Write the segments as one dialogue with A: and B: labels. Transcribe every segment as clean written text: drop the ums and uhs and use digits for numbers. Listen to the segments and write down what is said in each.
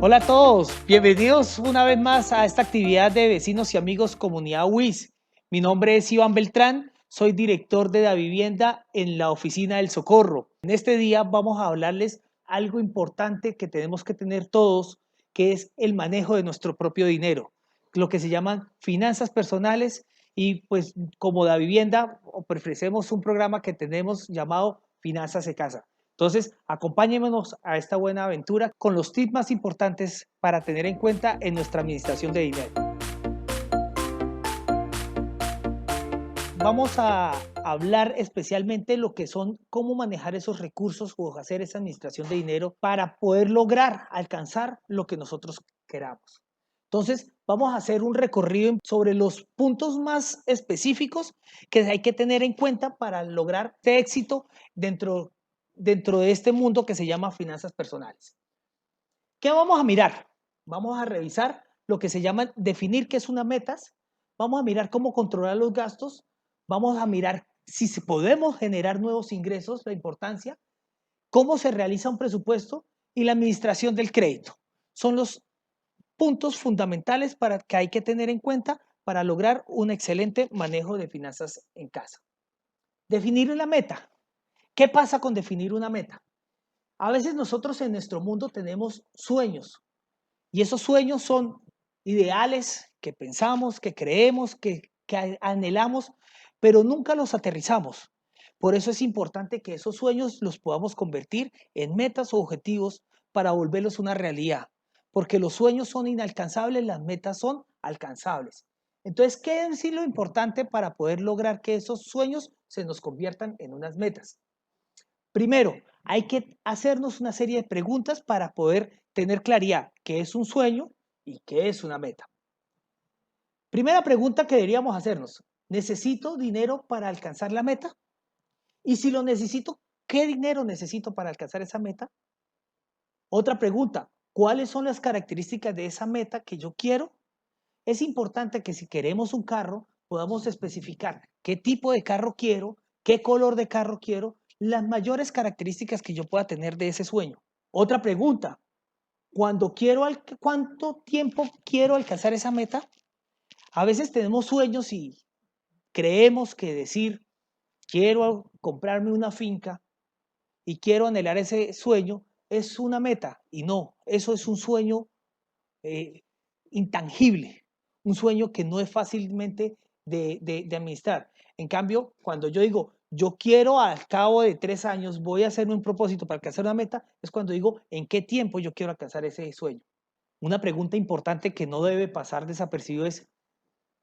A: Hola a todos, bienvenidos una vez más a esta actividad de vecinos y amigos Comunidad WIS. Mi nombre es Iván Beltrán, soy director de la vivienda en la Oficina del Socorro. En este día vamos a hablarles algo importante que tenemos que tener todos, que es el manejo de nuestro propio dinero, lo que se llaman finanzas personales y pues como la vivienda ofrecemos un programa que tenemos llamado Finanzas de Casa. Entonces, acompáñenos a esta buena aventura con los tips más importantes para tener en cuenta en nuestra administración de dinero. Vamos a hablar especialmente de lo que son cómo manejar esos recursos o hacer esa administración de dinero para poder lograr alcanzar lo que nosotros queramos. Entonces, vamos a hacer un recorrido sobre los puntos más específicos que hay que tener en cuenta para lograr este éxito dentro de este mundo que se llama finanzas personales. ¿Qué vamos a mirar? Vamos a revisar lo que se llama definir qué es una metas, vamos a mirar cómo controlar los gastos, vamos a mirar si podemos generar nuevos ingresos, la importancia, cómo se realiza un presupuesto y la administración del crédito. Son los puntos fundamentales para que hay que tener en cuenta para lograr un excelente manejo de finanzas en casa. Definir una meta. ¿Qué pasa con definir una meta? A veces nosotros en nuestro mundo tenemos sueños y esos sueños son ideales que pensamos, que creemos, que anhelamos, pero nunca los aterrizamos. Por eso es importante que esos sueños los podamos convertir en metas o objetivos para volverlos una realidad, porque los sueños son inalcanzables, las metas son alcanzables. Entonces, ¿qué es lo importante para poder lograr que esos sueños se nos conviertan en unas metas? Primero, hay que hacernos una serie de preguntas para poder tener claridad qué es un sueño y qué es una meta. Primera pregunta que deberíamos hacernos, ¿necesito dinero para alcanzar la meta? Y si lo necesito, ¿qué dinero necesito para alcanzar esa meta? Otra pregunta, ¿cuáles son las características de esa meta que yo quiero? Es importante que si queremos un carro, podamos especificar qué tipo de carro quiero, qué color de carro quiero, las mayores características que yo pueda tener de ese sueño. Otra pregunta, ¿cuánto tiempo quiero alcanzar esa meta? A veces tenemos sueños y creemos que decir, quiero comprarme una finca y quiero anhelar ese sueño, es una meta. Y no, eso es un sueño eh, intangible, un sueño que no es fácilmente de administrar. En cambio, cuando yo digo, yo quiero al cabo de 3 años, voy a hacerme un propósito para alcanzar una meta, es cuando digo, ¿en qué tiempo yo quiero alcanzar ese sueño? Una pregunta importante que no debe pasar desapercibido es,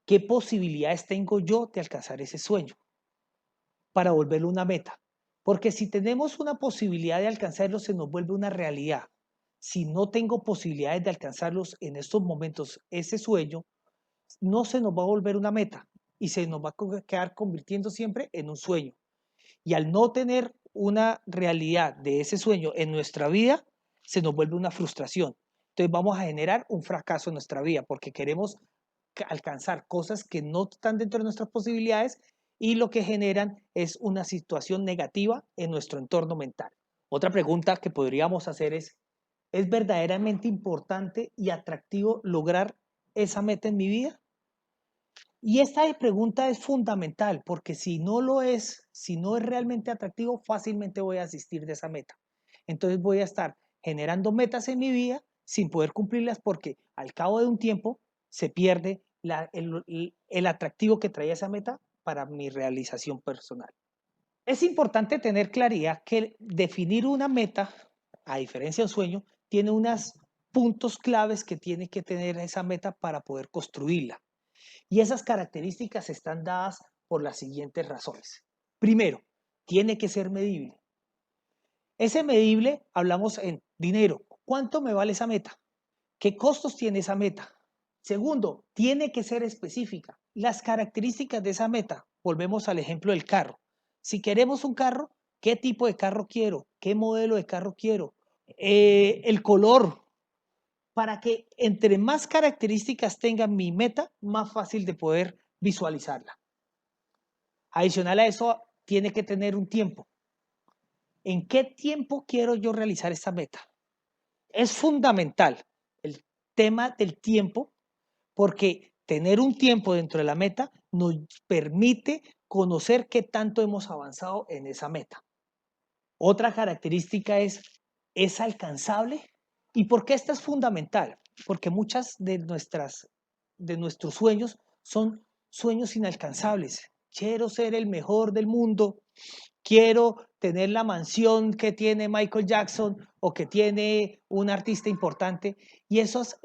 A: ¿qué posibilidades tengo yo de alcanzar ese sueño para volverlo una meta? Porque si tenemos una posibilidad de alcanzarlo, se nos vuelve una realidad. Si no tengo posibilidades de alcanzarlos en estos momentos, ese sueño, no se nos va a volver una meta y se nos va a quedar convirtiendo siempre en un sueño. Y al no tener una realidad de ese sueño en nuestra vida, se nos vuelve una frustración. Entonces vamos a generar un fracaso en nuestra vida porque queremos alcanzar cosas que no están dentro de nuestras posibilidades y lo que generan es una situación negativa en nuestro entorno mental. Otra pregunta que podríamos hacer ¿es verdaderamente importante y atractivo lograr esa meta en mi vida? Y esta pregunta es fundamental porque si no lo es, si no es realmente atractivo, fácilmente voy a asistir de esa meta. Entonces voy a estar generando metas en mi vida sin poder cumplirlas porque al cabo de un tiempo se pierde el atractivo que traía esa meta para mi realización personal. Es importante tener claridad que definir una meta, a diferencia de un sueño, tiene unos puntos claves que tiene que tener esa meta para poder construirla. Y esas características están dadas por las siguientes razones. Primero, tiene que ser medible. Ese medible, hablamos en dinero. ¿Cuánto me vale esa meta? ¿Qué costos tiene esa meta? Segundo, tiene que ser específica. Las características de esa meta. Volvemos al ejemplo del carro. Si queremos un carro, ¿qué tipo de carro quiero? ¿Qué modelo de carro quiero? El color, para que entre más características tenga mi meta, más fácil de poder visualizarla. Adicional a eso, tiene que tener un tiempo. ¿En qué tiempo quiero yo realizar esta meta? Es fundamental. tema del tiempo, porque tener un tiempo dentro de la meta nos permite conocer qué tanto hemos avanzado en esa meta. Otra característica ¿es alcanzable? ¿Y por qué esta es fundamental? Porque muchas de nuestros sueños son sueños inalcanzables. Quiero ser el mejor del mundo, quiero tener la mansión que tiene Michael Jackson o que tiene un artista importante, y esas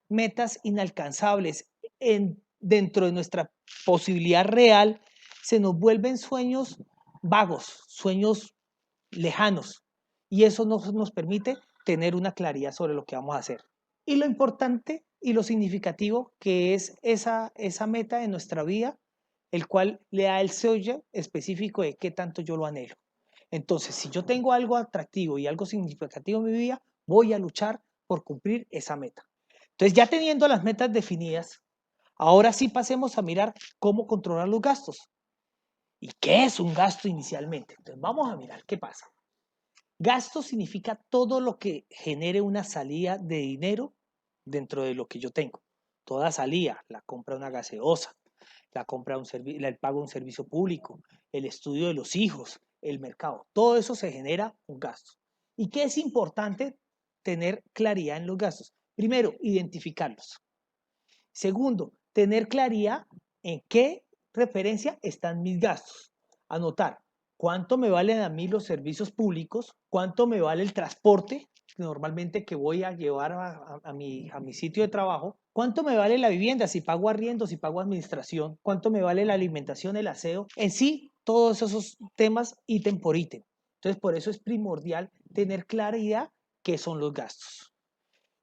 A: metas inalcanzables dentro de nuestra posibilidad real se nos vuelven sueños vagos, sueños lejanos, y eso no nos permite tener una claridad sobre lo que vamos a hacer. Y lo importante y lo significativo que es esa meta en nuestra vida, el cual le da el sello específico de qué tanto yo lo anhelo. Entonces, si yo tengo algo atractivo y algo significativo en mi vida, voy a luchar por cumplir esa meta. Entonces, ya teniendo las metas definidas, ahora sí pasemos a mirar cómo controlar los gastos. ¿Y qué es un gasto inicialmente? Entonces, vamos a mirar qué pasa. Gasto significa todo lo que genere una salida de dinero dentro de lo que yo tengo. Toda salida, la compra de una gaseosa, la compra de el pago de un servicio público, el estudio de los hijos, el mercado, todo eso se genera un gasto. ¿Y qué es importante tener claridad en los gastos? Primero, identificarlos. Segundo, tener claridad en qué referencia están mis gastos. Anotar cuánto me valen a mí los servicios públicos, cuánto me vale el transporte normalmente que voy a llevar a mi sitio de trabajo, cuánto me vale la vivienda, si pago arriendo, si pago administración, cuánto me vale la alimentación, el aseo, en sí, todos esos temas ítem por ítem. Entonces, por eso es primordial tener claridad qué son los gastos.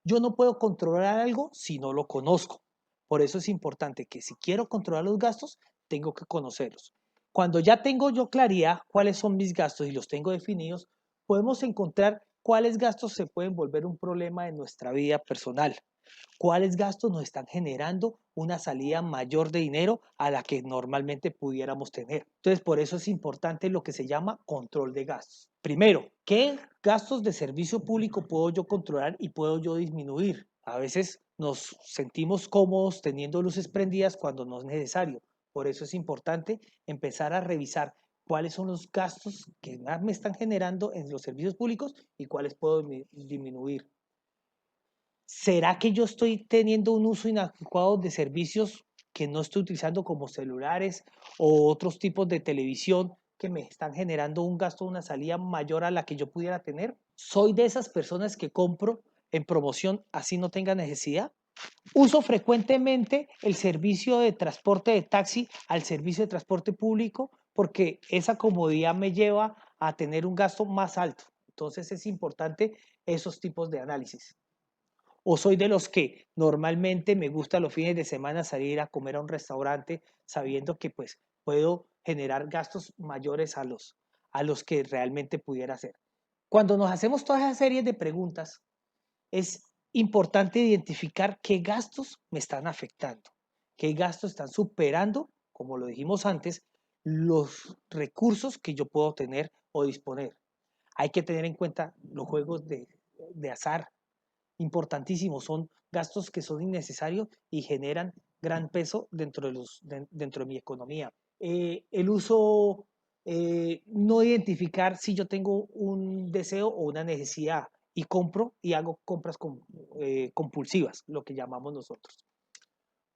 A: Yo no puedo controlar algo si no lo conozco. Por eso es importante que si quiero controlar los gastos, tengo que conocerlos. Cuando ya tengo yo claridad cuáles son mis gastos y los tengo definidos, podemos encontrar cuáles gastos se pueden volver un problema en nuestra vida personal, cuáles gastos nos están generando una salida mayor de dinero a la que normalmente pudiéramos tener. Entonces, por eso es importante lo que se llama control de gastos. Primero, ¿qué gastos de servicio público puedo yo controlar y puedo yo disminuir? A veces nos sentimos cómodos teniendo luces prendidas cuando no es necesario. Por eso es importante empezar a revisar cuáles son los gastos que más me están generando en los servicios públicos y cuáles puedo disminuir. ¿Será que yo estoy teniendo un uso inadecuado de servicios que no estoy utilizando como celulares o otros tipos de televisión que me están generando un gasto, una salida mayor a la que yo pudiera tener? ¿Soy de esas personas que compro en promoción así no tenga necesidad? Uso frecuentemente el servicio de transporte de taxi al servicio de transporte público porque esa comodidad me lleva a tener un gasto más alto. Entonces es importante esos tipos de análisis. O soy de los que normalmente me gusta los fines de semana salir a comer a un restaurante sabiendo que pues puedo generar gastos mayores a los que realmente pudiera hacer. Cuando nos hacemos todas esas series de preguntas, es importante identificar qué gastos me están afectando, qué gastos están superando, como lo dijimos antes, los recursos que yo puedo tener o disponer. Hay que tener en cuenta los juegos de azar, importantísimos, son gastos que son innecesarios y generan gran peso dentro de mi economía. El uso, no identificar si yo tengo un deseo o una necesidad y compro y hago compras compulsivas, lo que llamamos nosotros.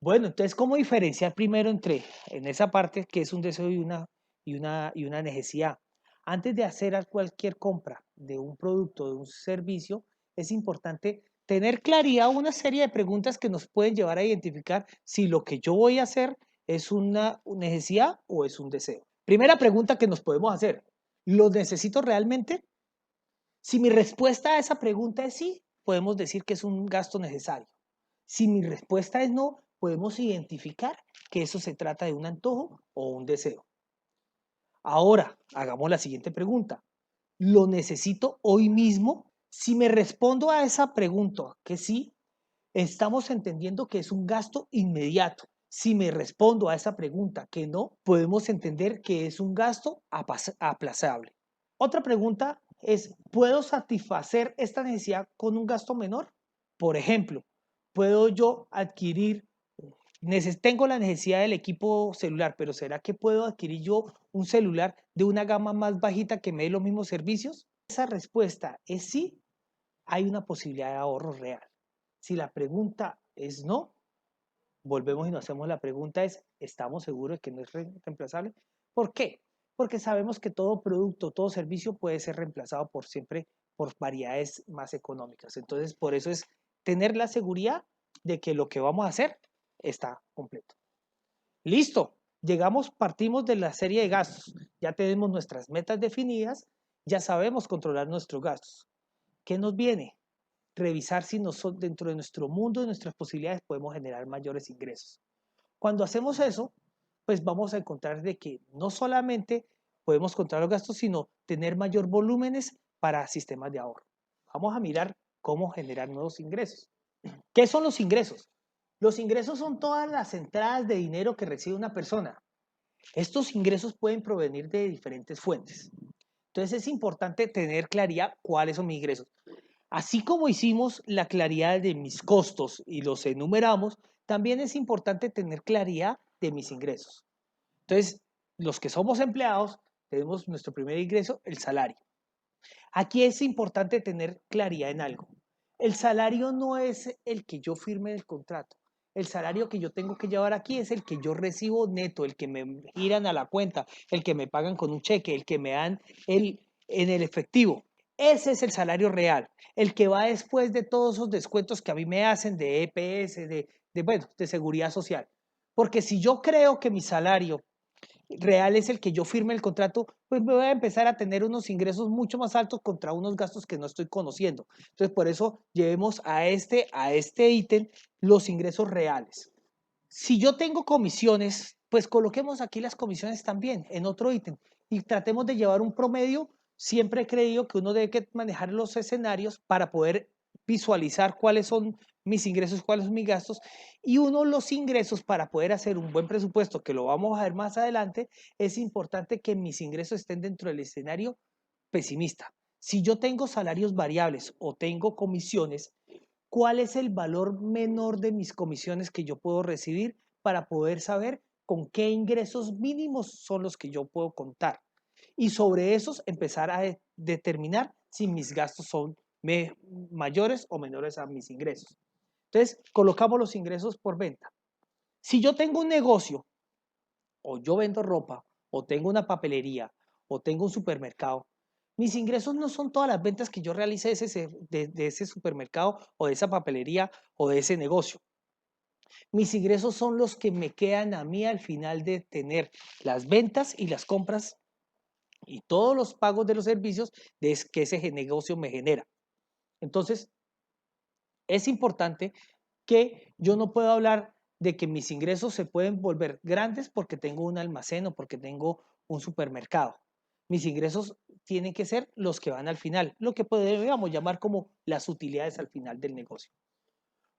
A: Bueno, entonces, ¿cómo diferenciar primero en esa parte que es un deseo y una necesidad? Antes de hacer cualquier compra de un producto, de un servicio, es importante tener claridad una serie de preguntas que nos pueden llevar a identificar si lo que yo voy a hacer es una necesidad o es un deseo. Primera pregunta que nos podemos hacer, ¿lo necesito realmente? Si mi respuesta a esa pregunta es sí, podemos decir que es un gasto necesario. Si mi respuesta es no, podemos identificar que eso se trata de un antojo o un deseo. Ahora, hagamos la siguiente pregunta. ¿Lo necesito hoy mismo? Si me respondo a esa pregunta que sí, estamos entendiendo que es un gasto inmediato. Si me respondo a esa pregunta que no, podemos entender que es un gasto aplazable. Otra pregunta es, ¿puedo satisfacer esta necesidad con un gasto menor? Por ejemplo, puedo yo adquirir, tengo la necesidad del equipo celular, pero ¿será que puedo adquirir yo un celular de una gama más bajita que me dé los mismos servicios? Esa respuesta es sí, hay una posibilidad de ahorro real. Si la pregunta es no, volvemos y nos hacemos la pregunta es, ¿estamos seguros de que no es reemplazable? ¿Por qué? Porque sabemos que todo producto, todo servicio puede ser reemplazado por siempre por variedades más económicas. Entonces, por eso es tener la seguridad de que lo que vamos a hacer está completo. Listo, llegamos, partimos de la serie de gastos. Ya tenemos nuestras metas definidas, ya sabemos controlar nuestros gastos. ¿Qué nos viene? Revisar si nosotros, dentro de nuestro mundo, de nuestras posibilidades, podemos generar mayores ingresos. Cuando hacemos eso, pues vamos a encontrar de que no solamente podemos controlar los gastos, sino tener mayor volúmenes para sistemas de ahorro. Vamos a mirar cómo generar nuevos ingresos. ¿Qué son los ingresos? Los ingresos son todas las entradas de dinero que recibe una persona. Estos ingresos pueden provenir de diferentes fuentes. Entonces es importante tener claridad cuáles son mis ingresos. Así como hicimos la claridad de mis costos y los enumeramos, también es importante tener claridad de mis ingresos. Entonces, los que somos empleados, tenemos nuestro primer ingreso, el salario. Aquí es importante tener claridad en algo. El salario no es el que yo firme el contrato. El salario que yo tengo que llevar aquí es el que yo recibo neto, el que me giran a la cuenta, el que me pagan con un cheque, el que me dan en el efectivo. Ese es el salario real, el que va después de todos esos descuentos que a mí me hacen de EPS, bueno, de seguridad social. Porque si yo creo que mi salario real es el que yo firme el contrato, pues me voy a empezar a tener unos ingresos mucho más altos contra unos gastos que no estoy conociendo. Entonces, por eso llevemos a este ítem los ingresos reales. Si yo tengo comisiones, pues coloquemos aquí las comisiones también en otro ítem y tratemos de llevar un promedio. Siempre he creído que uno debe que manejar los escenarios para poder visualizar cuáles son mis ingresos, cuáles son mis gastos, y uno de los ingresos para poder hacer un buen presupuesto, que lo vamos a ver más adelante, es importante que mis ingresos estén dentro del escenario pesimista. Si yo tengo salarios variables o tengo comisiones, ¿cuál es el valor menor de mis comisiones que yo puedo recibir para poder saber con qué ingresos mínimos son los que yo puedo contar? Y sobre esos empezar a determinar si mis gastos son mayores o menores a mis ingresos. Entonces, colocamos los ingresos por venta. Si yo tengo un negocio, o yo vendo ropa, o tengo una papelería, o tengo un supermercado, mis ingresos no son todas las ventas que yo realice de ese supermercado, o de esa papelería, o de ese negocio. Mis ingresos son los que me quedan a mí al final de tener las ventas y las compras y todos los pagos de los servicios que ese negocio me genera. Entonces, es importante que yo no puedo hablar de que mis ingresos se pueden volver grandes porque tengo un almacén o porque tengo un supermercado. Mis ingresos tienen que ser los que van al final, lo que podríamos llamar como las utilidades al final del negocio.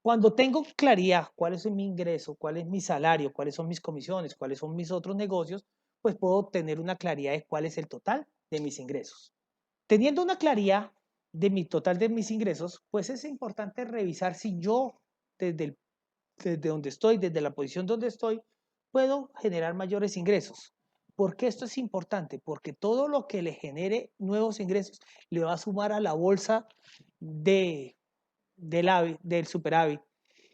A: Cuando tengo claridad cuál es mi ingreso, cuál es mi salario, cuáles son mis comisiones, cuáles son mis otros negocios, pues puedo tener una claridad de cuál es el total de mis ingresos. Teniendo una claridad de mi total de mis ingresos, pues es importante revisar si yo desde, desde donde estoy, desde la posición donde estoy, puedo generar mayores ingresos. ¿Por qué esto es importante? Porque todo lo que le genere nuevos ingresos le va a sumar a la bolsa de, del superávit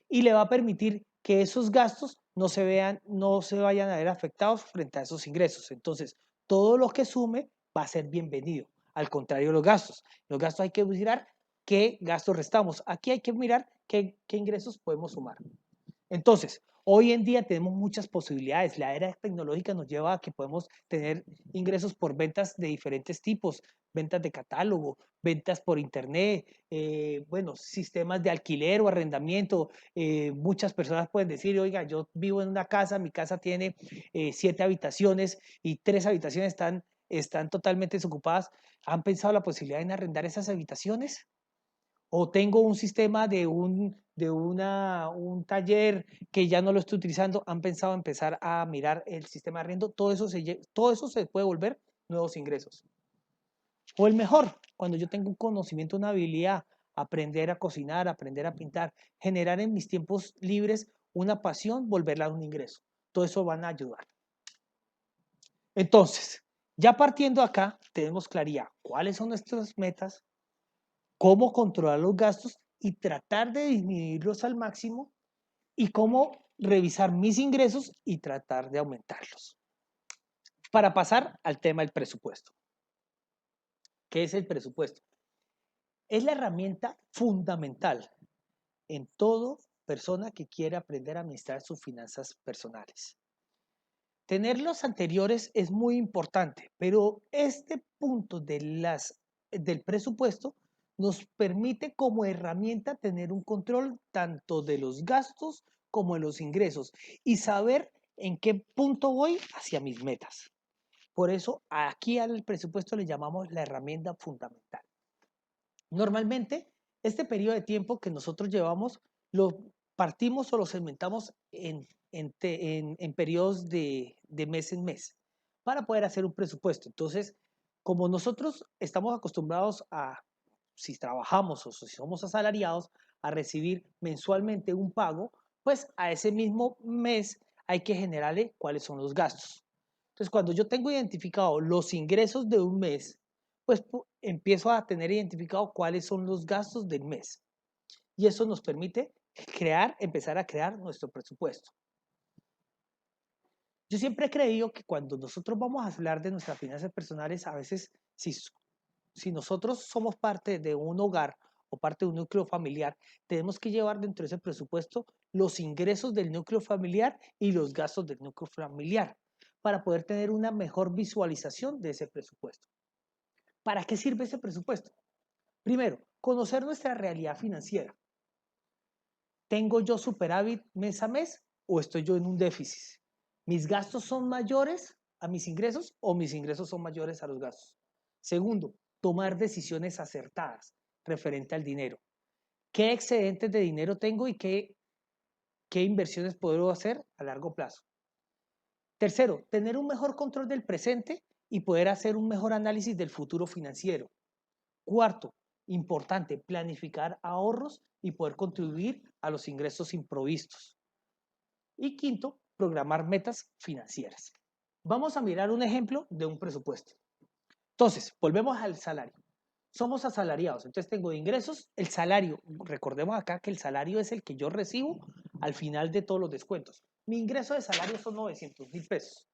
A: y le va a permitir que esos gastos no se vayan a ver afectados frente a esos ingresos. Entonces, todo lo que sume va a ser bienvenido. Al contrario, los gastos. Los gastos hay que mirar qué gastos restamos. Aquí hay que mirar qué ingresos podemos sumar. Entonces, hoy en día tenemos muchas posibilidades. La era tecnológica nos lleva a que podemos tener ingresos por ventas de diferentes tipos, ventas de catálogo, ventas por internet, bueno, sistemas de alquiler o arrendamiento. Muchas personas pueden decir, oiga, yo vivo en una casa, mi casa tiene 7 habitaciones y 3 habitaciones están totalmente desocupadas. ¿Han pensado la posibilidad de arrendar esas habitaciones? O tengo un sistema un taller que ya no lo estoy utilizando, han pensado empezar a mirar el sistema de arriendo, todo eso se puede volver nuevos ingresos. O el mejor, cuando yo tengo un conocimiento, una habilidad, aprender a cocinar, aprender a pintar, generar en mis tiempos libres una pasión, volverla a un ingreso. Todo eso van a ayudar. Entonces, ya partiendo acá, tenemos claridad cuáles son nuestras metas, cómo controlar los gastos y tratar de disminuirlos al máximo y cómo revisar mis ingresos y tratar de aumentarlos. Para pasar al tema del presupuesto. ¿Qué es el presupuesto? Es la herramienta fundamental en toda persona que quiere aprender a administrar sus finanzas personales. Tener los anteriores es muy importante, pero este punto del presupuesto nos permite como herramienta tener un control tanto de los gastos como de los ingresos y saber en qué punto voy hacia mis metas. Por eso aquí al presupuesto le llamamos la herramienta fundamental. Normalmente, este periodo de tiempo que nosotros llevamos lo partimos o lo segmentamos en periodos de mes en mes para poder hacer un presupuesto. Entonces, como nosotros estamos acostumbrados a, si trabajamos o si somos asalariados, a recibir mensualmente un pago, pues a ese mismo mes hay que generarle cuáles son los gastos. Entonces, cuando yo tengo identificado los ingresos de un mes, pues empiezo a tener identificado cuáles son los gastos del mes. Y eso nos permite empezar a crear nuestro presupuesto. Yo siempre he creído que cuando nosotros vamos a hablar de nuestras finanzas personales, a veces si nosotros somos parte de un hogar o parte de un núcleo familiar, tenemos que llevar dentro de ese presupuesto los ingresos del núcleo familiar y los gastos del núcleo familiar para poder tener una mejor visualización de ese presupuesto. ¿Para qué sirve ese presupuesto? Primero, conocer nuestra realidad financiera. ¿Tengo yo superávit mes a mes o estoy yo en un déficit? ¿Mis gastos son mayores a mis ingresos o mis ingresos son mayores a los gastos? Segundo, tomar decisiones acertadas referente al dinero. ¿Qué excedentes de dinero tengo y qué inversiones puedo hacer a largo plazo? Tercero, tener un mejor control del presente y poder hacer un mejor análisis del futuro financiero. Cuarto, importante, planificar ahorros y poder contribuir a los ingresos improvistos. Y quinto, programar metas financieras. Vamos a mirar un ejemplo de un presupuesto. Entonces, volvemos al salario. Somos asalariados, entonces tengo ingresos, el salario, recordemos acá que el salario es el que yo recibo al final de todos los descuentos. Mi ingreso de salario son 900.000 pesos.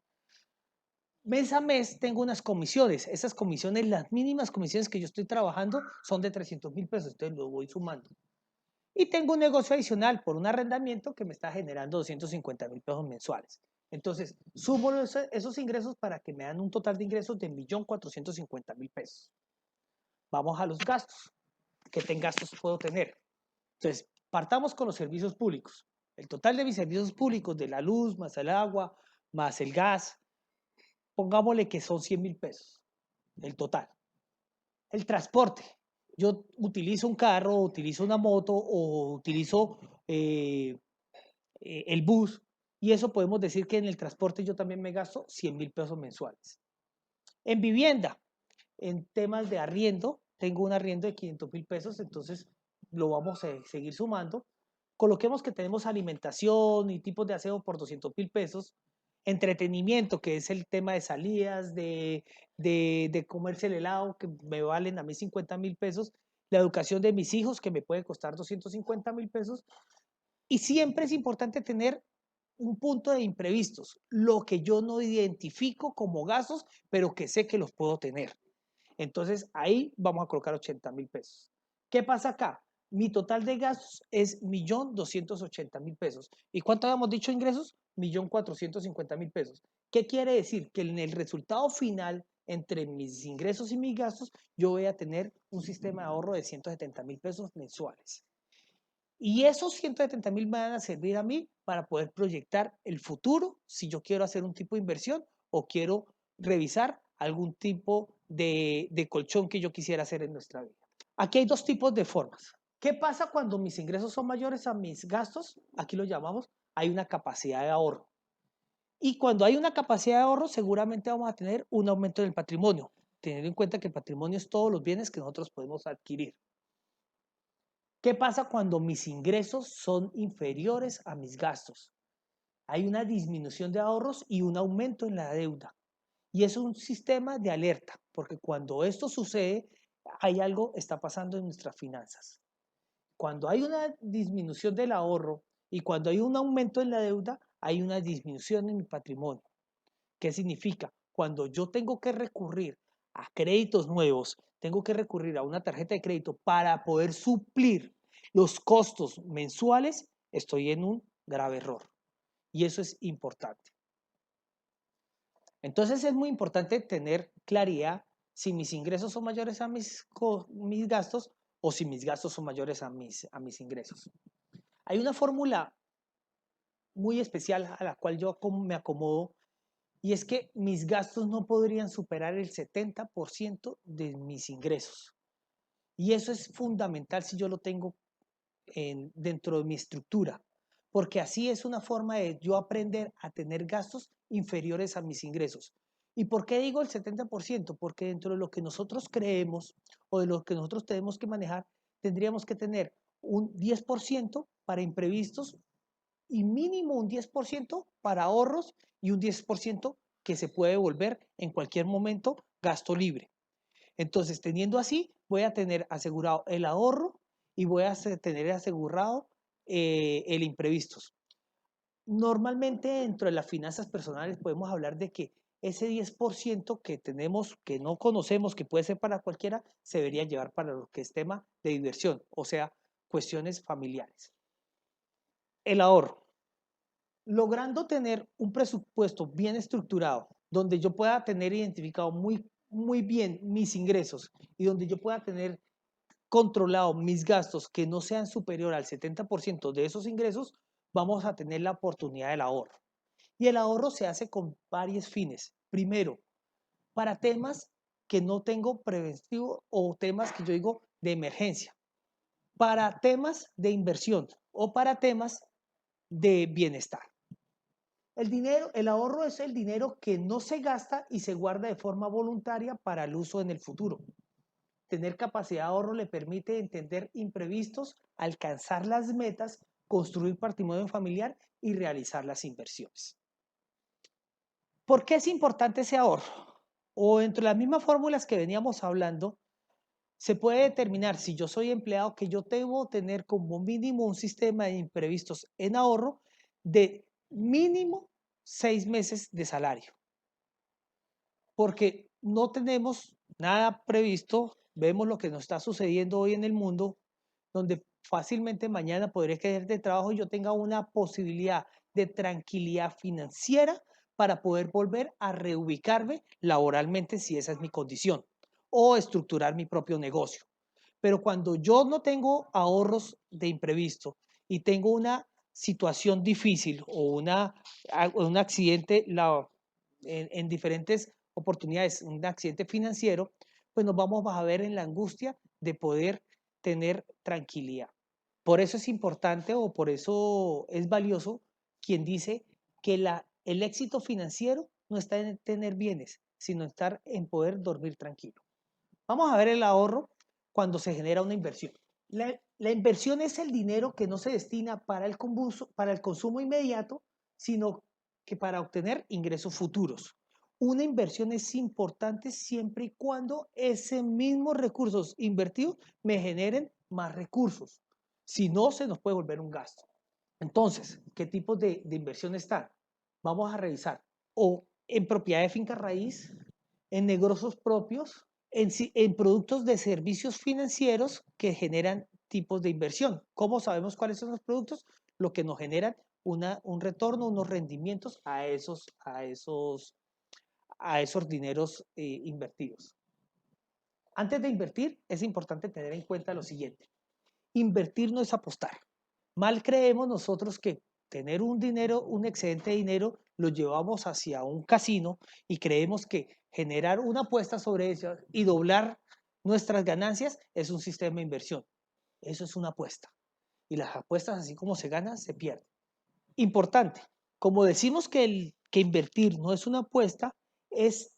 A: Mes a mes tengo unas comisiones, esas comisiones, las mínimas comisiones que yo estoy trabajando son de 300.000 pesos, entonces lo voy sumando. Y tengo un negocio adicional por un arrendamiento que me está generando 250.000 pesos mensuales. Entonces, sumo esos ingresos para que me dan un total de ingresos de 1.450.000 pesos. Vamos a los gastos. ¿Qué gastos puedo tener? Entonces, partamos con los servicios públicos. El total de mis servicios públicos, de la luz, más el agua, más el gas, pongámosle que son 100.000 pesos, el total. El transporte. Yo utilizo un carro, utilizo una moto o utilizo el bus y eso podemos decir que en el transporte yo también me gasto 100.000 pesos mensuales. En vivienda, en temas de arriendo, tengo un arriendo de 500.000 pesos, entonces lo vamos a seguir sumando. Coloquemos que tenemos alimentación y tipos de aseo por 200.000 pesos. Entretenimiento, que es el tema de salidas, de comerse el helado, que me valen a mí 50.000 pesos. La educación de mis hijos, que me puede costar 250.000 pesos. Y siempre es importante tener un punto de imprevistos, lo que yo no identifico como gastos, pero que sé que los puedo tener. Entonces ahí vamos a colocar 80.000 pesos. ¿Qué pasa acá? Mi total de gastos es 1.280.000 pesos. ¿Y cuánto habíamos dicho ingresos? 1.450.000 pesos. ¿Qué quiere decir? Que en el resultado final, entre mis ingresos y mis gastos, yo voy a tener un sistema de ahorro de 170.000 pesos mensuales. Y esos 170.000 me van a servir a mí para poder proyectar el futuro, si yo quiero hacer un tipo de inversión o quiero revisar algún tipo de colchón que yo quisiera hacer en nuestra vida. Aquí hay dos tipos de formas. ¿Qué pasa cuando mis ingresos son mayores a mis gastos? Aquí lo llamamos, hay una capacidad de ahorro. Y cuando hay una capacidad de ahorro, seguramente vamos a tener un aumento en el patrimonio, teniendo en cuenta que el patrimonio es todos los bienes que nosotros podemos adquirir. ¿Qué pasa cuando mis ingresos son inferiores a mis gastos? Hay una disminución de ahorros y un aumento en la deuda. Y es un sistema de alerta, porque cuando esto sucede, hay algo está pasando en nuestras finanzas. Cuando hay una disminución del ahorro y cuando hay un aumento en la deuda, hay una disminución en mi patrimonio. ¿Qué significa? Cuando yo tengo que recurrir a créditos nuevos, tengo que recurrir a una tarjeta de crédito para poder suplir los costos mensuales, estoy en un grave error. Y eso es importante. Entonces es muy importante tener claridad si mis ingresos son mayores a mis gastos o si mis gastos son mayores a mis ingresos. Hay una fórmula muy especial a la cual yo me acomodo y es que mis gastos no podrían superar el 70% de mis ingresos. Y eso es fundamental si yo lo tengo dentro de mi estructura, porque así es una forma de yo aprender a tener gastos inferiores a mis ingresos. ¿Y por qué digo el 70%? Porque dentro de lo que nosotros creemos o de lo que nosotros tenemos que manejar, tendríamos que tener un 10% para imprevistos y mínimo un 10% para ahorros y un 10% que se puede volver en cualquier momento gasto libre. Entonces, teniendo así, voy a tener asegurado el ahorro y voy a tener asegurado el imprevistos. Normalmente dentro de las finanzas personales podemos hablar de que ese 10% que tenemos, que no conocemos, que puede ser para cualquiera, se debería llevar para lo que es tema de diversión, o sea, cuestiones familiares. El ahorro. Logrando tener un presupuesto bien estructurado, donde yo pueda tener identificado muy bien mis ingresos y donde yo pueda tener controlado mis gastos que no sean superior al 70% de esos ingresos, vamos a tener la oportunidad del ahorro. Y el ahorro se hace con varios fines. Primero, para temas que no tengo preventivo o temas que yo digo de emergencia. Para temas de inversión o para temas de bienestar. El ahorro es el dinero que no se gasta y se guarda de forma voluntaria para el uso en el futuro. Tener capacidad de ahorro le permite entender imprevistos, alcanzar las metas, construir patrimonio familiar y realizar las inversiones. ¿Por qué es importante ese ahorro? O entre las mismas fórmulas que veníamos hablando, se puede determinar si yo soy empleado que yo debo tener como mínimo un sistema de imprevistos en ahorro de mínimo 6 meses de salario. Porque no tenemos nada previsto, vemos lo que nos está sucediendo hoy en el mundo, donde fácilmente mañana podré quedar de trabajo y yo tenga una posibilidad de tranquilidad financiera para poder volver a reubicarme laboralmente si esa es mi condición o estructurar mi propio negocio. Pero cuando yo no tengo ahorros de imprevisto y tengo una situación difícil o un accidente en diferentes oportunidades, un accidente financiero, pues nos vamos a ver en la angustia de poder tener tranquilidad. Por eso es importante o por eso es valioso quien dice que el éxito financiero no está en tener bienes, sino estar en poder dormir tranquilo. Vamos a ver el ahorro cuando se genera una inversión. La inversión es el dinero que no se destina para el consumo inmediato, sino que para obtener ingresos futuros. Una inversión es importante siempre y cuando ese mismos recursos invertidos me generen más recursos. Si no, se nos puede volver un gasto. Entonces, ¿qué tipos de inversión están? Vamos a revisar. O en propiedad de finca raíz, en negocios propios, en productos de servicios financieros que generan tipos de inversión. ¿Cómo sabemos cuáles son los productos? Lo que nos generan un retorno, unos rendimientos a esos dineros invertidos. Antes de invertir, es importante tener en cuenta lo siguiente. Invertir no es apostar. Mal creemos nosotros que tener un dinero, un excedente de dinero, lo llevamos hacia un casino y creemos que generar una apuesta sobre eso y doblar nuestras ganancias es un sistema de inversión. Eso es una apuesta. Y las apuestas, así como se gana, se pierden. Importante, como decimos que invertir no es una apuesta, es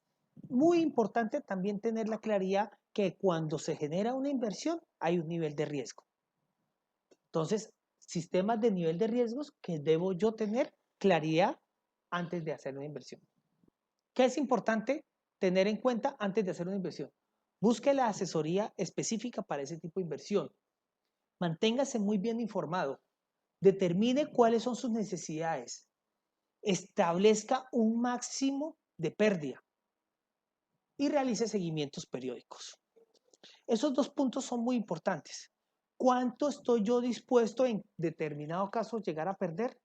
A: muy importante también tener la claridad que cuando se genera una inversión hay un nivel de riesgo. Entonces, sistemas de nivel de riesgos que debo yo tener claridad antes de hacer una inversión. ¿Qué es importante tener en cuenta antes de hacer una inversión? Busque la asesoría específica para ese tipo de inversión. Manténgase muy bien informado. Determine cuáles son sus necesidades. Establezca un máximo de pérdida y realice seguimientos periódicos. Esos dos puntos son muy importantes. ¿Cuánto estoy yo dispuesto en determinado caso llegar a perder?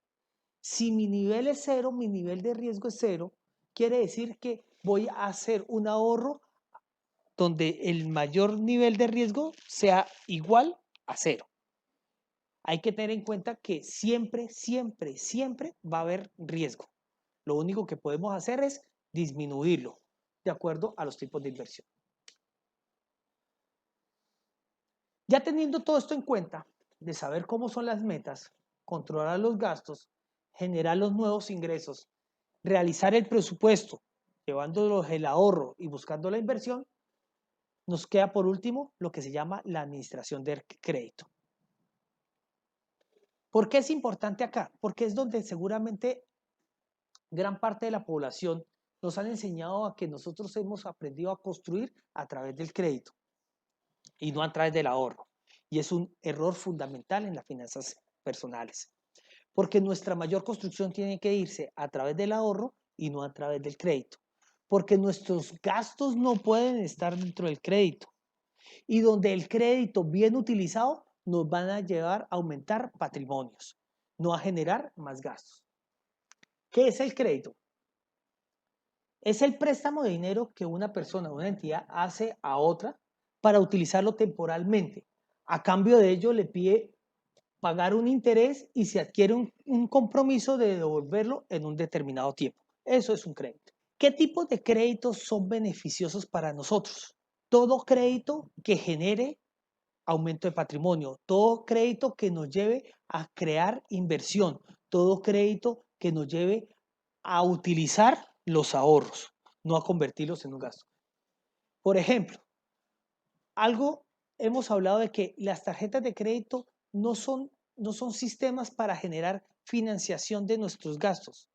A: Si mi nivel es cero, mi nivel de riesgo es cero, quiere decir que voy a hacer un ahorro donde el mayor nivel de riesgo sea igual a cero. Hay que tener en cuenta que siempre, siempre, siempre va a haber riesgo. Lo único que podemos hacer es disminuirlo de acuerdo a los tipos de inversión. Ya teniendo todo esto en cuenta, de saber cómo son las metas, controlar los gastos, generar los nuevos ingresos, realizar el presupuesto, llevándolos el ahorro y buscando la inversión, nos queda por último lo que se llama la administración del crédito. ¿Por qué es importante acá? Porque es donde seguramente gran parte de la población nos han enseñado a que nosotros hemos aprendido a construir a través del crédito y no a través del ahorro. Y es un error fundamental en las finanzas personales, porque nuestra mayor construcción tiene que irse a través del ahorro y no a través del crédito, porque nuestros gastos no pueden estar dentro del crédito y donde el crédito bien utilizado nos van a llevar a aumentar patrimonios, no a generar más gastos. ¿Qué es el crédito? Es el préstamo de dinero que una persona o una entidad hace a otra para utilizarlo temporalmente. A cambio de ello le pide pagar un interés y se adquiere un compromiso de devolverlo en un determinado tiempo. Eso es un crédito. ¿Qué tipos de créditos son beneficiosos para nosotros? Todo crédito que genere aumento de patrimonio, todo crédito que nos lleve a crear inversión, todo crédito que nos lleve a utilizar los ahorros, no a convertirlos en un gasto. Por ejemplo, hemos hablado de que las tarjetas de crédito no son sistemas para generar financiación de nuestros gastos,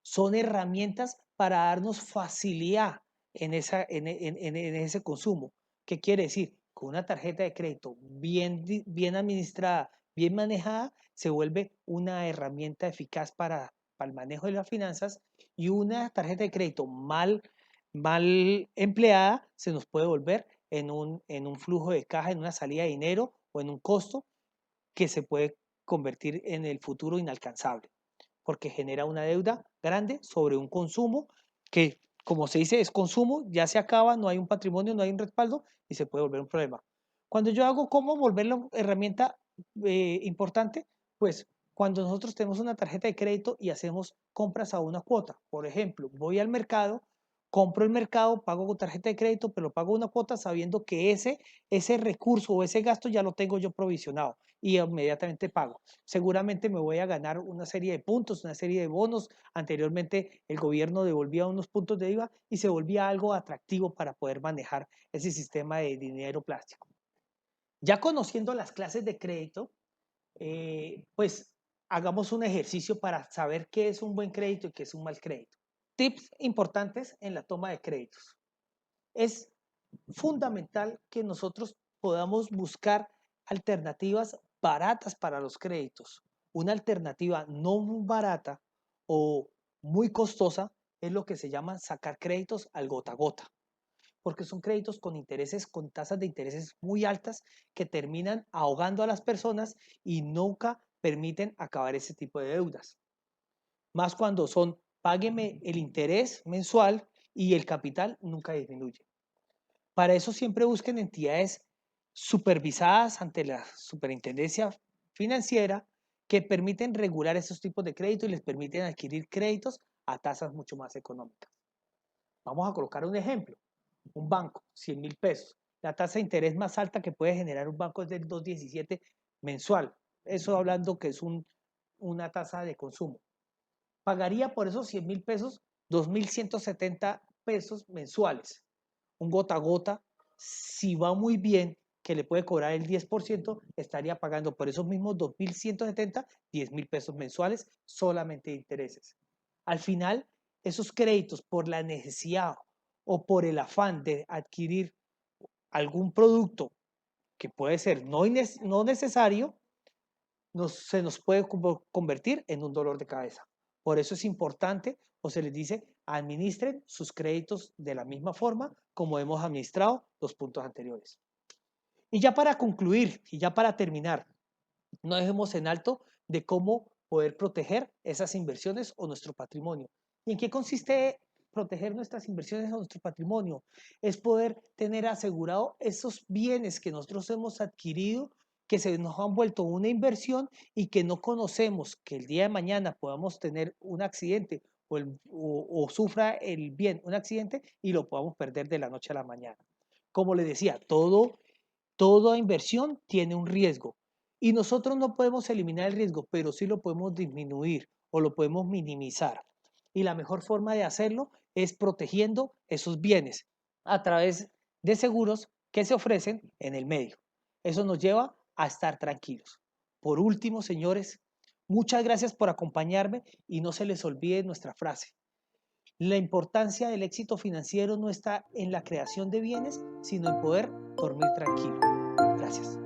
A: son herramientas para darnos facilidad en ese consumo. ¿Qué quiere decir? Con una tarjeta de crédito bien administrada, bien manejada, se vuelve una herramienta eficaz para el manejo de las finanzas, y una tarjeta de crédito mal empleada se nos puede volver en un flujo de caja, en una salida de dinero o en un costo que se puede convertir en el futuro inalcanzable, porque genera una deuda grande sobre un consumo que, como se dice, es consumo, ya se acaba, no hay un patrimonio, no hay un respaldo y se puede volver un problema. Cuando yo hago cómo volverlo herramienta importante, pues cuando nosotros tenemos una tarjeta de crédito y hacemos compras a una cuota. Por ejemplo, voy al mercado, compro el mercado, pago con tarjeta de crédito, pero pago una cuota sabiendo que ese recurso o ese gasto ya lo tengo yo provisionado y inmediatamente pago. Seguramente me voy a ganar una serie de puntos, una serie de bonos. Anteriormente el gobierno devolvía unos puntos de IVA y se volvía algo atractivo para poder manejar ese sistema de dinero plástico. Ya conociendo las clases de crédito, pues hagamos un ejercicio para saber qué es un buen crédito y qué es un mal crédito. Tips importantes en la toma de créditos. Es fundamental que nosotros podamos buscar alternativas baratas para los créditos. Una alternativa no muy barata o muy costosa es lo que se llama sacar créditos al gota a gota, porque son créditos con intereses, con tasas de intereses muy altas que terminan ahogando a las personas y nunca permiten acabar ese tipo de deudas. Más cuando son págueme el interés mensual y el capital nunca disminuye. Para eso siempre busquen entidades supervisadas ante la Superintendencia Financiera que permiten regular esos tipos de crédito y les permiten adquirir créditos a tasas mucho más económicas. Vamos a colocar un ejemplo. Un banco, 100.000 pesos. La tasa de interés más alta que puede generar un banco es del 2,17 mensual. Eso hablando que es una tasa de consumo. Pagaría por esos 100.000 pesos 2.170 pesos mensuales. Un gota a gota, si va muy bien, que le puede cobrar el 10%, estaría pagando por esos mismos 2.170, 10.000 pesos mensuales solamente de intereses. Al final, esos créditos por la necesidad o por el afán de adquirir algún producto que puede ser no necesario, se nos puede convertir en un dolor de cabeza. Por eso es importante, o se les dice, administren sus créditos de la misma forma como hemos administrado los puntos anteriores. Y ya para concluir, y ya para terminar, no dejemos en alto de cómo poder proteger esas inversiones o nuestro patrimonio. ¿Y en qué consiste proteger nuestras inversiones o nuestro patrimonio? Es poder tener asegurado esos bienes que nosotros hemos adquirido, que se nos han vuelto una inversión y que no conocemos que el día de mañana podamos tener un accidente o sufra el bien un accidente y lo podamos perder de la noche a la mañana. Como le decía, toda inversión tiene un riesgo y nosotros no podemos eliminar el riesgo, pero sí lo podemos disminuir o lo podemos minimizar. Y la mejor forma de hacerlo es protegiendo esos bienes a través de seguros que se ofrecen en el medio. Eso nos lleva a estar tranquilos. Por último, señores, muchas gracias por acompañarme y no se les olvide nuestra frase. La importancia del éxito financiero no está en la creación de bienes, sino en poder dormir tranquilo. Gracias.